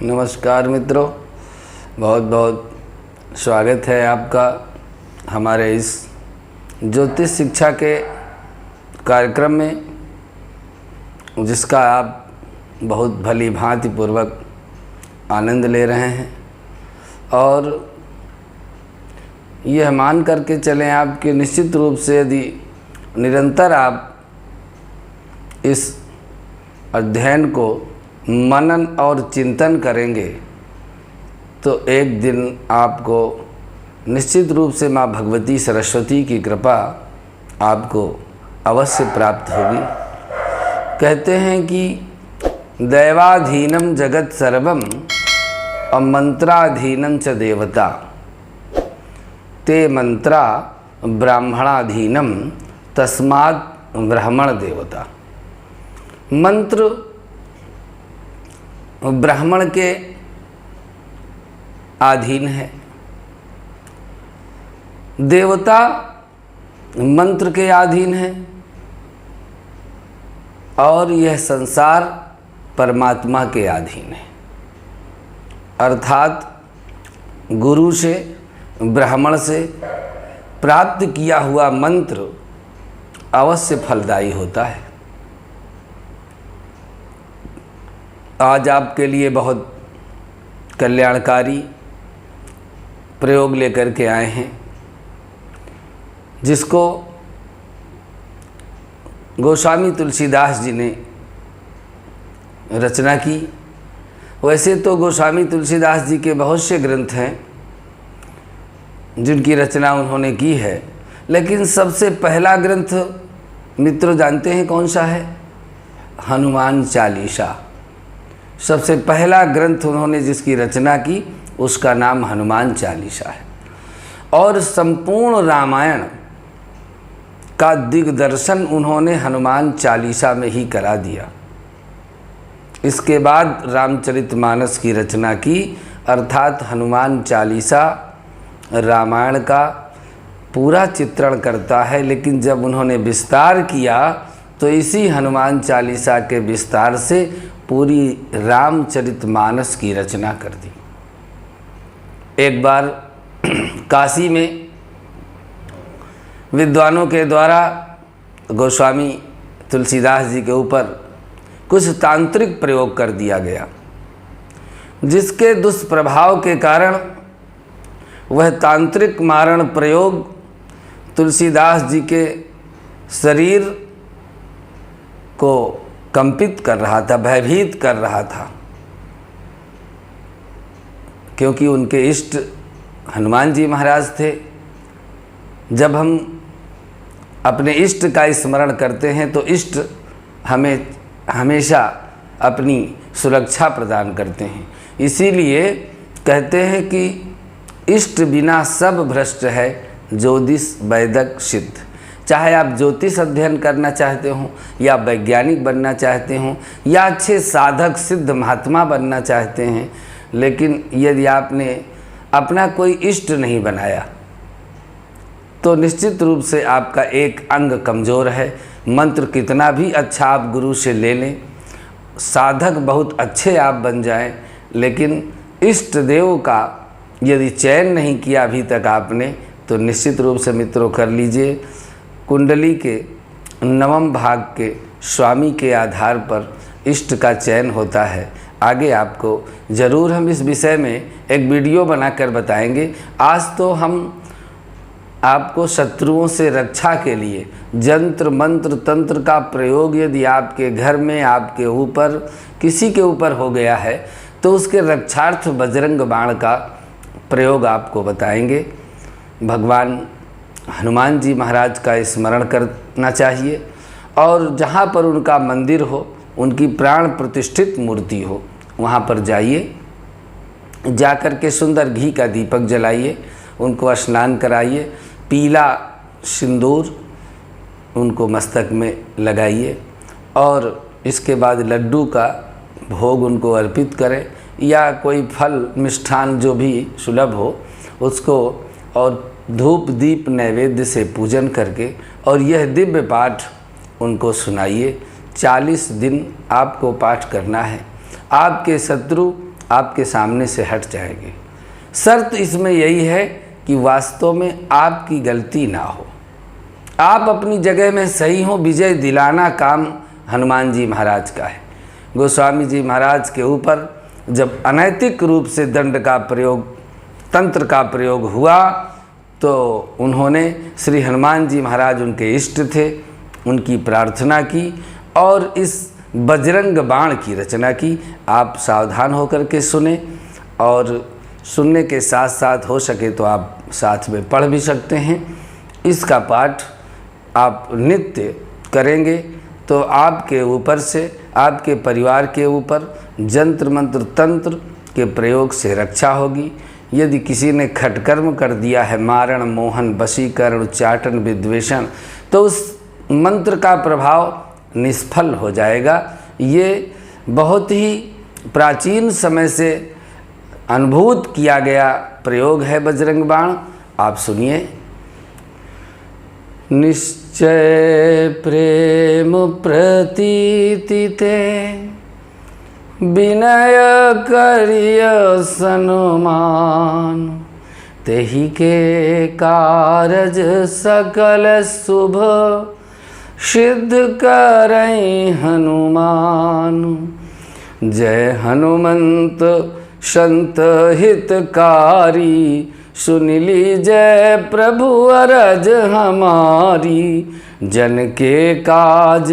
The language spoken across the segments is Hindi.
नमस्कार मित्रों, बहुत बहुत स्वागत है आपका हमारे इस ज्योतिष शिक्षा के कार्यक्रम में, जिसका आप बहुत भली भांति पूर्वक आनंद ले रहे हैं। और यह मान करके चलें आप कि निश्चित रूप से यदि निरंतर आप इस अध्ययन को मनन और चिंतन करेंगे तो एक दिन आपको निश्चित रूप से माँ भगवती सरस्वती की कृपा आपको अवश्य प्राप्त होगी। कहते हैं कि दैवाधीनम जगत सर्वम और मंत्राधीनम च देवता, ते मंत्रा ब्राह्मणाधीनम तस्मात् ब्राह्मण देवता। मंत्र ब्राह्मण के अधीन है, देवता मंत्र के अधीन है, और यह संसार परमात्मा के अधीन है। अर्थात गुरु से, ब्राह्मण से प्राप्त किया हुआ मंत्र अवश्य फलदायी होता है। आज आपके लिए बहुत कल्याणकारी प्रयोग लेकर के आए हैं, जिसको गोस्वामी तुलसीदास जी ने रचना की। वैसे तो गोस्वामी तुलसीदास जी के बहुत से ग्रंथ हैं जिनकी रचना उन्होंने की है, लेकिन सबसे पहला ग्रंथ मित्रों जानते हैं कौन सा है? हनुमान चालीसा। सबसे पहला ग्रंथ उन्होंने जिसकी रचना की उसका नाम हनुमान चालीसा है। और संपूर्ण रामायण का दिग्दर्शन उन्होंने हनुमान चालीसा में ही करा दिया। इसके बाद रामचरितमानस की रचना की, अर्थात हनुमान चालीसा रामायण का पूरा चित्रण करता है। लेकिन जब उन्होंने विस्तार किया तो इसी हनुमान चालीसा के विस्तार से पूरी रामचरितमानस की रचना कर दी। एक बार काशी में विद्वानों के द्वारा गोस्वामी तुलसीदास जी के ऊपर कुछ तांत्रिक प्रयोग कर दिया गया, जिसके दुष्प्रभाव के कारण वह तांत्रिक मारण प्रयोग तुलसीदास जी के शरीर को कंपित कर रहा था, भयभीत कर रहा था, क्योंकि उनके इष्ट हनुमान जी महाराज थे। जब हम अपने इष्ट का स्मरण करते हैं तो इष्ट हमें हमेशा अपनी सुरक्षा प्रदान करते हैं। इसीलिए कहते हैं कि इष्ट बिना सब भ्रष्ट है, ज्योतिष वैदक सिद्ध। चाहे आप ज्योतिष अध्ययन करना चाहते हो, या वैज्ञानिक बनना चाहते हो, या अच्छे साधक सिद्ध महात्मा बनना चाहते हैं, लेकिन यदि आपने अपना इष्ट इष्ट नहीं बनाया तो निश्चित रूप से आपका एक अंग कमज़ोर है। मंत्र कितना भी अच्छा आप गुरु से ले लें, साधक बहुत अच्छे आप बन जाएं, लेकिन इष्ट देव का यदि चयन नहीं किया अभी तक आपने, तो निश्चित रूप से मित्रों कर लीजिए। कुंडली के नवम भाग के स्वामी के आधार पर इष्ट का चयन होता है। आगे आपको ज़रूर हम इस विषय में एक वीडियो बनाकर बताएंगे। आज तो हम आपको शत्रुओं से रक्षा के लिए जंत्र मंत्र तंत्र का प्रयोग यदि आपके घर में आपके ऊपर किसी के ऊपर हो गया है तो उसके रक्षार्थ बजरंग बाण का प्रयोग आपको बताएंगे। भगवान हनुमान जी महाराज का स्मरण करना चाहिए, और जहाँ पर उनका मंदिर हो, उनकी प्राण प्रतिष्ठित मूर्ति हो, वहाँ पर जाइए, जाकर के सुंदर घी का दीपक जलाइए, उनको स्नान कराइए, पीला सिंदूर उनको मस्तक में लगाइए, और इसके बाद लड्डू का भोग उनको अर्पित करें, या कोई फल मिष्ठान जो भी सुलभ हो उसको, और धूप दीप नैवेद्य से पूजन करके और यह दिव्य पाठ उनको सुनाइए। 40 दिन आपको पाठ करना है। आपके शत्रु आपके सामने से हट जाएंगे। शर्त इसमें यही है कि वास्तव में आपकी गलती ना हो, आप अपनी जगह में सही हो। विजय दिलाना काम हनुमान जी महाराज का है। गोस्वामी जी महाराज के ऊपर जब अनैतिक रूप से दंड का प्रयोग, तंत्र का प्रयोग हुआ, तो उन्होंने, श्री हनुमान जी महाराज उनके इष्ट थे, उनकी प्रार्थना की और इस बजरंग बाण की रचना की। आप सावधान होकर के सुने, और सुनने के साथ साथ हो सके तो आप साथ में पढ़ भी सकते हैं। इसका पाठ आप नित्य करेंगे तो आपके ऊपर से, आपके परिवार के ऊपर जंत्र मंत्र तंत्र के प्रयोग से रक्षा होगी। यदि किसी ने खटकर्म कर दिया है, मारण मोहन वशीकरण उच्चाटन विद्वेषण, तो उस मंत्र का प्रभाव निष्फल हो जाएगा। ये बहुत ही प्राचीन समय से अनुभूत किया गया प्रयोग है बजरंग बाण। आप सुनिए। निश्चय प्रेम प्रतीति ते विनय करिय सनुमान, तेहि के कारज सकल शुभ सिद्ध करई हनुमान। जय हनुमंत संत हितकारी, सुन लीजय प्रभु अरज हमारी। जन के काज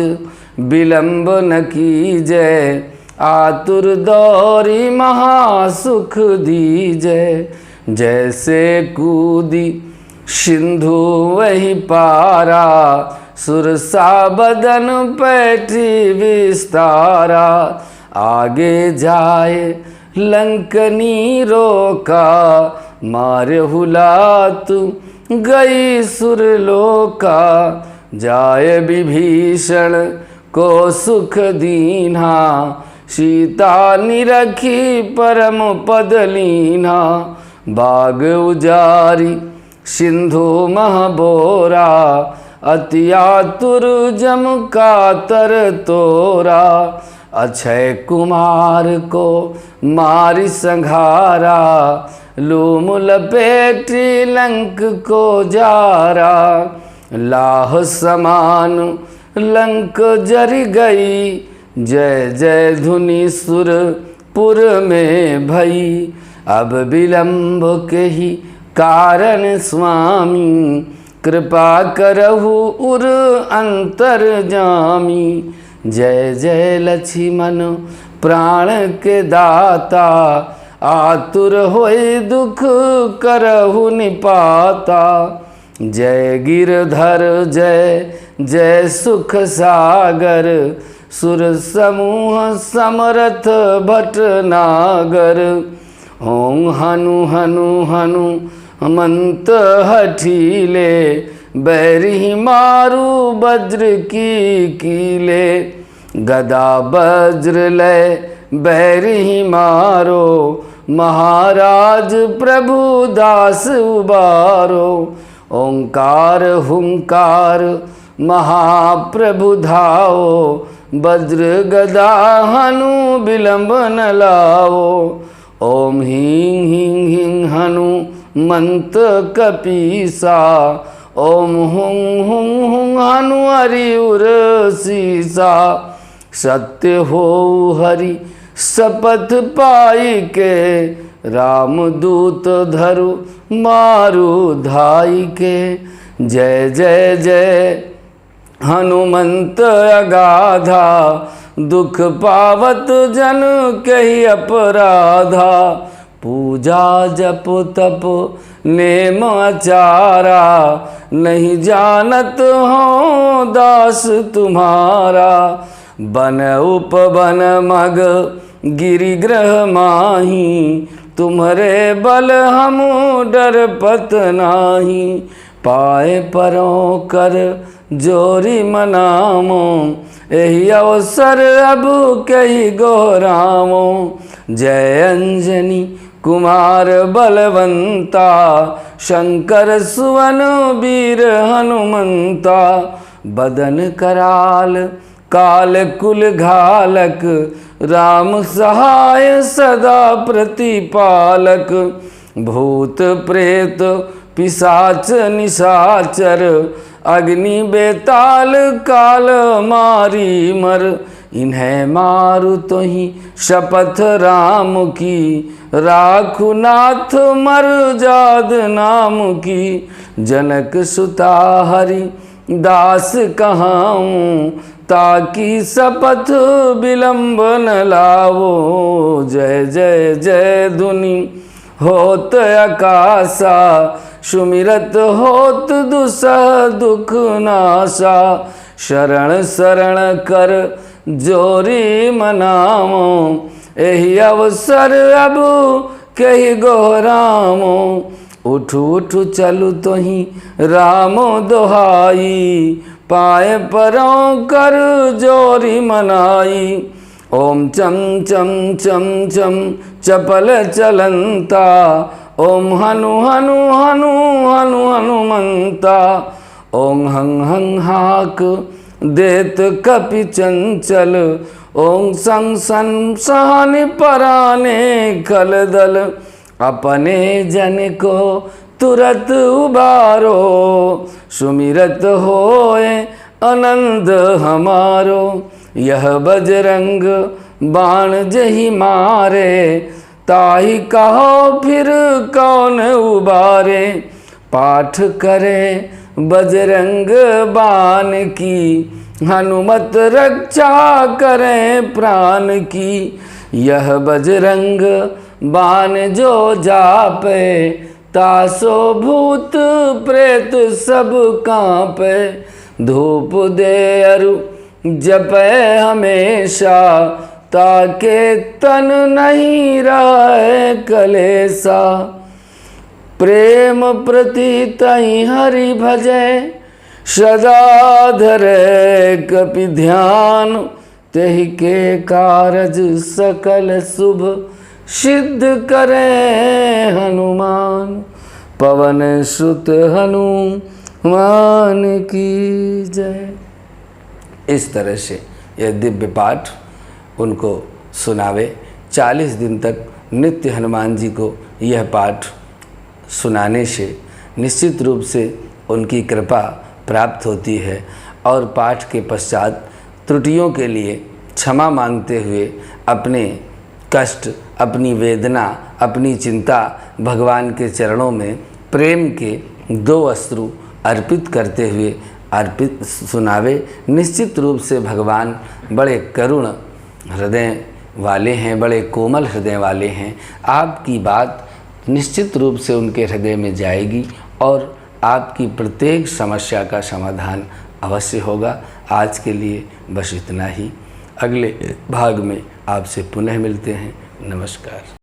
विलंब न कीजय, आतुर दौरी महासुख दीजय। जैसे कूदी सिंधु वही पारा, सुरसा बदन पैठी विस्तारा। आगे जाए लंकनी रोका, मारहु लात गई सुरलोका। जाय विभीषण को सुख दीन्हा, सीता निरखी परम पद लीन्हा। बाग उजारी सिंधु महबोरा, अति आतुर जम कातर तोरा। अक्षय कुमार को मारि संघारा, लूम लपेटी लंक को जारा। लाह समान लंक जर गई, जय जय धुनि सुरपुर में भई। अब विलंब के ही कारण स्वामी, कृपा करहु उर अंतर जामी। जय जय लक्ष्मण प्राण के दाता, आतुर होय दुख करहु निपाता। जय गिरधर जय जय सुख सागर, सुर समूह समरथ भटनागर। ओं हनु हनु हनु मंत हठीले, बैरी मारू वज्र की कीले। गदा वज्र लय बैरी मारो, महाराज प्रभु दास उबारो। ओंकार हुंकार महाप्रभु धाओ, वज्र गदा हनु विलंब न लाओ। ओम ह्रीं ह्रीं ह्रीं हनु मंत कपीसा, ओम हुं हुं हुं हनु हरि उर सीसा। सत्य हो हरि शपथ पाई के, रामदूत धरु मारु धाई के। जय जय जय हनुमंत अगाधा, दुख पावत जन कही अपराधा। पूजा जप तप नेम आचारा, नहीं जानत हो दास तुम्हारा। बन उपवन मग गिरि ग्रह माही, तुम्हारे बल हम डर पत नाही। पाए परों कर जोरी मनामो, यही अवसर अब कही गोरामो। जय अंजनी कुमार बलवंता, शंकर सुवन वीर हनुमंता। बदन कराल काल कुल घालक, राम सहाय सदा प्रतिपालक, भूत प्रेत पिशाच निशाचर, अग्नि बेताल काल मारी मर, इन्हें मारु तो ही शपथ राम की, राखु नाथ मर जाद नाम की, जनक सुता हरि दास कहाऊं, ताकि शपथ विलंब न लावो, जय जय जय धुनि होत आकाशा, सुमिरत होत दुसह दुख नाशा, शरण शरण कर जोरी मनामो, एहि अवसर अब कही गोहरामो, उठ उठ चलु तोहि रामो दोहाई, पाए परों कर जोरी मनाई, ओम चम चम चम चम चपल चलंता, ओम हनु हनु हनु हनु हनुमंता, ओम हंग हंग हाक देत कपि चंचल, ओम संग सन सहनि पराने खलदल, अपने जन को तुरत उबारो, सुमिरत होए आनंद हमारो, यह बजरंग बाण जही मारे, ताहि कहो फिर कौन उबारे, पाठ करे बजरंग बाण की, हनुमत रक्षा करें प्राण की, यह बजरंग बाण जो जापे, तासो भूत प्रेत सब कांपे, धूप दे अरु जपे हमेशा, ताके तन नहीं रहे कलेसा, प्रेम प्रति तई हरि भजे, सदा धरे कपि ध्यान, तेहि के कारज सकल शुभ सिद्ध करे हनुमान, पवन सुत हनुमान की जय। इस तरह से यह दिव्य पाठ उनको सुनावे। 40 दिन तक नित्य हनुमान जी को यह पाठ सुनाने से निश्चित रूप से उनकी कृपा प्राप्त होती है, और पाठ के पश्चात त्रुटियों के लिए क्षमा मांगते हुए अपने कष्ट, अपनी वेदना, अपनी चिंता भगवान के चरणों में प्रेम के 2 अश्रु अर्पित करते हुए अर्पित सुनावे। निश्चित रूप से भगवान बड़े करुण हृदय वाले हैं, बड़े कोमल हृदय वाले हैं। आपकी बात निश्चित रूप से उनके हृदय में जाएगी और आपकी प्रत्येक समस्या का समाधान अवश्य होगा। आज के लिए बस इतना ही। अगले भाग में आपसे पुनः मिलते हैं। नमस्कार।